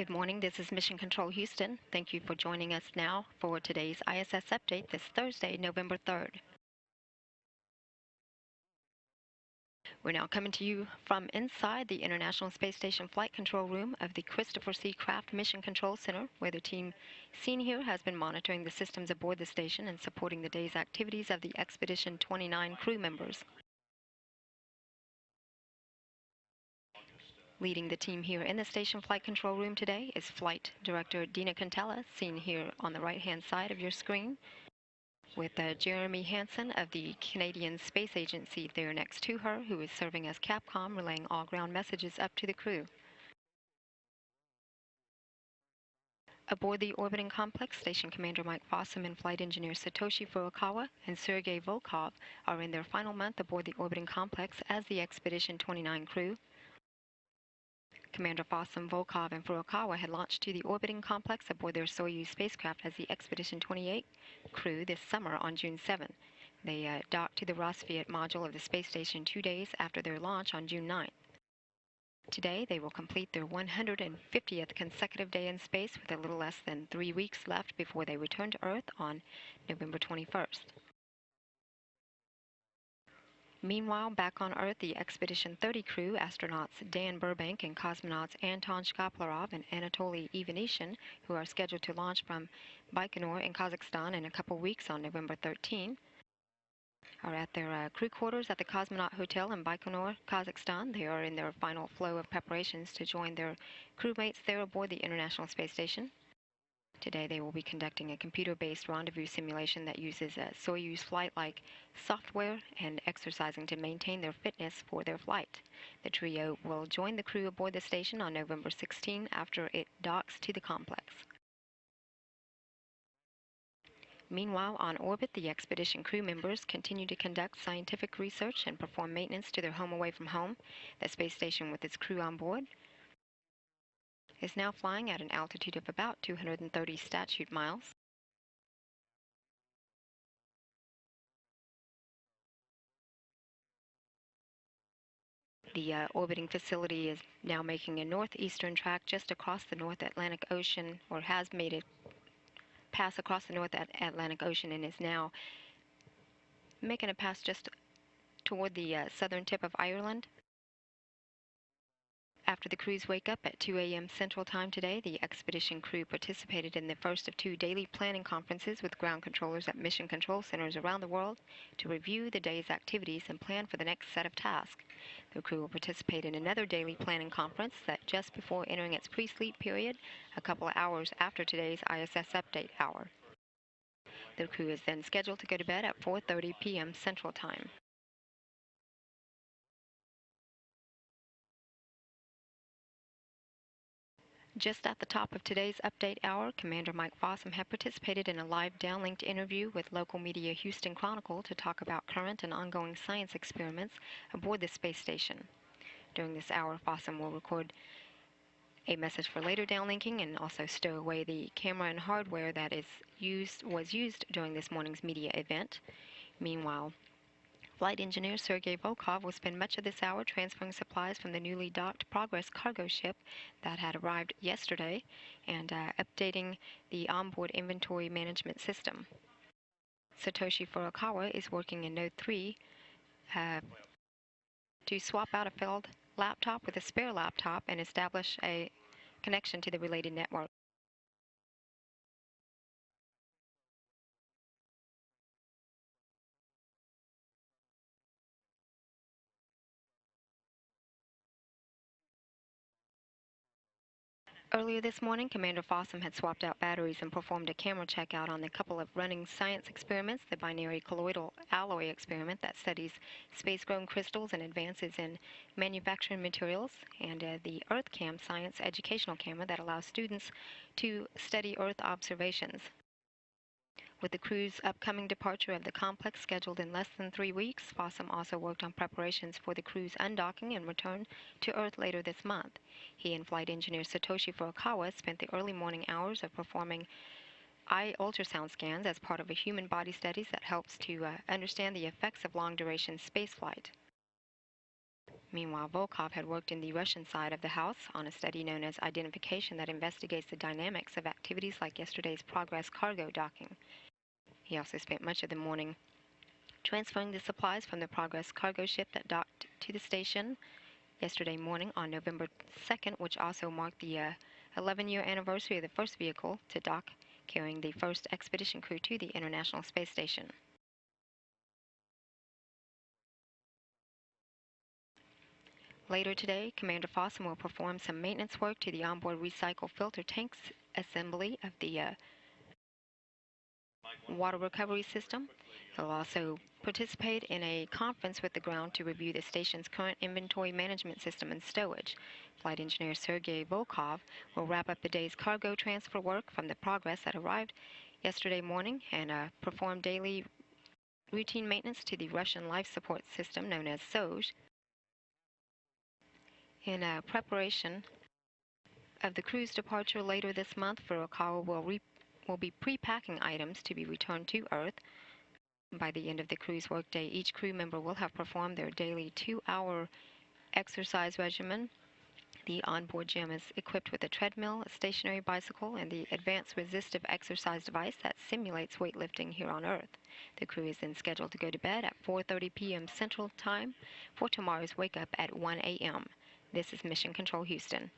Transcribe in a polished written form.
Good morning, this is Mission Control Houston. Thank you for joining us now for today's ISS Update this Thursday, November 3rd. We're now coming to you from inside the International Space Station Flight Control Room of the Christopher C. Kraft Mission Control Center, where the team seen here has been monitoring the systems aboard the station and supporting the day's activities of the Expedition 29 crew members. Leading the team here in the station flight control room today is Flight Director Dina Cantella, seen here on the right-hand side of your screen, with Jeremy Hansen of the Canadian Space Agency there next to her, who is serving as Capcom, relaying all ground messages up to the crew. Aboard the orbiting complex, Station Commander Mike Fossum and Flight Engineer Satoshi Furukawa and Sergei Volkov are in their final month aboard the orbiting complex as the Expedition 29 crew. Commander Fossum, Volkov, and Furukawa had launched to the orbiting complex aboard their Soyuz spacecraft as the Expedition 28 crew this summer on June 7. They docked to the Rosviet module of the space station 2 days after their launch on June 9. Today, they will complete their 150th consecutive day in space with a little less than 3 weeks left before they return to Earth on November 21st. Meanwhile, back on Earth, the Expedition 30 crew, astronauts Dan Burbank and cosmonauts Anton Shkaplerov and Anatoly Ivanishin, who are scheduled to launch from Baikonur in Kazakhstan in a couple weeks on November 13, are at their crew quarters at the Cosmonaut Hotel in Baikonur, Kazakhstan. They are in their final flow of preparations to join their crewmates there aboard the International Space Station. Today, they will be conducting a computer-based rendezvous simulation that uses Soyuz flight-like software and exercising to maintain their fitness for their flight. The trio will join the crew aboard the station on November 16 after it docks to the complex. Meanwhile, on orbit, the expedition crew members continue to conduct scientific research and perform maintenance to their home away from home. The space station, with its crew on board, is now flying at an altitude of about 230 statute miles. The orbiting facility is now making a northeastern track just across the North Atlantic Ocean, or has made it pass across the North Atlantic Ocean, and is now making a pass just toward the southern tip of Ireland. After the crews wake up at 2 a.m. Central Time today, the expedition crew participated in the first of 2 daily planning conferences with ground controllers at mission control centers around the world to review the day's activities and plan for the next set of tasks. The crew will participate in another daily planning conference that just before entering its pre-sleep period, a couple of hours after today's ISS Update hour. The crew is then scheduled to go to bed at 4:30 p.m. Central Time. Just at the top of today's update hour, Commander Mike Fossum had participated in a live downlinked interview with local media Houston Chronicle to talk about current and ongoing science experiments aboard the space station. During this hour, Fossum will record a message for later downlinking and also stow away the camera and hardware that was used during this morning's media event. Meanwhile, Flight engineer Sergei Volkov will spend much of this hour transferring supplies from the newly docked Progress cargo ship that had arrived yesterday and updating the onboard inventory management system. Satoshi Furukawa is working in Node 3 to swap out a failed laptop with a spare laptop and establish a connection to the related network. Earlier this morning, Commander Fossum had swapped out batteries and performed a camera checkout on a couple of running science experiments, the binary colloidal alloy experiment that studies space-grown crystals and advances in manufacturing materials, and the EarthCam science educational camera that allows students to study Earth observations. With the crew's upcoming departure of the complex scheduled in less than 3 weeks, Fossum also worked on preparations for the crew's undocking and return to Earth later this month. He and flight engineer Satoshi Furukawa spent the early morning hours of performing eye ultrasound scans as part of a human body studies that helps to understand the effects of long-duration spaceflight. Meanwhile, Volkov had worked in the Russian side of the House on a study known as Identification that investigates the dynamics of activities like yesterday's Progress cargo docking. He also spent much of the morning transferring the supplies from the Progress cargo ship that docked to the station yesterday morning on November 2nd, which also marked the 11-year anniversary of the first vehicle to dock, carrying the first expedition crew to the International Space Station. Later today, Commander Fossum will perform some maintenance work to the onboard recycle filter tanks assembly of the water recovery system. He'll also participate in a conference with the ground to review the station's current inventory management system and stowage. Flight engineer Sergei Volkov will wrap up the day's cargo transfer work from the Progress that arrived yesterday morning and perform daily routine maintenance to the Russian life support system known as SOJ. In preparation of the crew's departure later this month, Furukawa will be pre-packing items to be returned to Earth. By the end of the crew's workday, each crew member will have performed their daily 2-hour exercise regimen. The onboard gym is equipped with a treadmill, a stationary bicycle, and the advanced resistive exercise device that simulates weightlifting here on Earth. The crew is then scheduled to go to bed at 4:30 p.m. Central Time for tomorrow's wake-up at 1 a.m. This is Mission Control Houston.